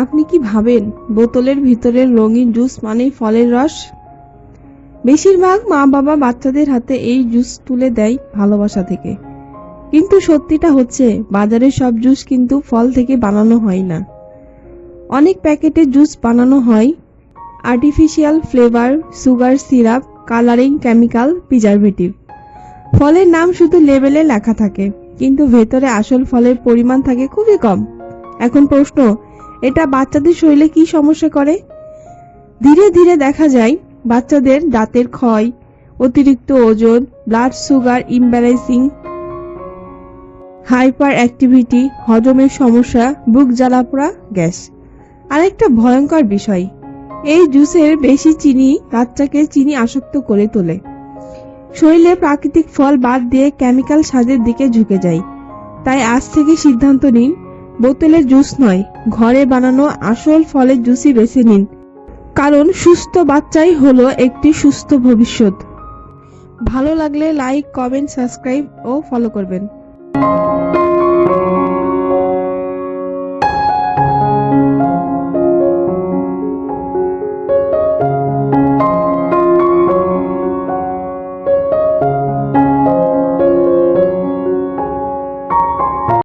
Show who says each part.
Speaker 1: আপনি কি ভাবেন বোতলের ভিতরের রঙিন জুস মানেই ফলের রস? বেশিরভাগ মা বাবা বাচ্চাদের হাতে এই জুস তুলে দেয় ভালোবাসা থেকে, কিন্তু সত্যিটা হচ্ছে বাজারের সব জুস কিন্তু ফল থেকে বানানো হয় না। অনেক প্যাকেটে জুস বানানো হয় artificial flavour, sugar syrup, colouring chemical, preservative. ফলের নাম শুধু লেবেলে লেখা থাকে, কিন্তু ভেতরে আসল ফলের পরিমাণ থাকে খুবই কম। এখন প্রশ্ন, এটা বাচ্চাদের শরীরে কি সমস্যা করে? ধীরে ধীরে দেখা যায় বাচ্চাদের দাঁতের ক্ষয়, অতিরিক্ত ওজন, ব্লাড সুগার ইমব্যালেন্সিং, হাইপার অ্যাক্টিভিটি, হজমের সমস্যা, বুক জ্বালাপোড়া, গ্যাস। আরেকটা ভয়ঙ্কর বিষয়, এই জুসের বেশি চিনি বাচ্চাকে চিনি আসক্ত করে তোলে। শরীরে প্রাকৃতিক ফল বাদ দিয়ে কেমিক্যাল স্বাদের দিকে ঝুঁকে যায়। তাই আজ থেকে সিদ্ধান্ত নিন, বোতলের জুস নয়, ঘরে বানানো আসল ফলের জুসই বেছে নিন, কারণ সুস্থ বাচ্চাই হলো একটি সুস্থ ভবিষ্যৎ। ভালো লাগলে লাইক, কমেন্ট, সাবস্ক্রাইব ও ফলো করবেন।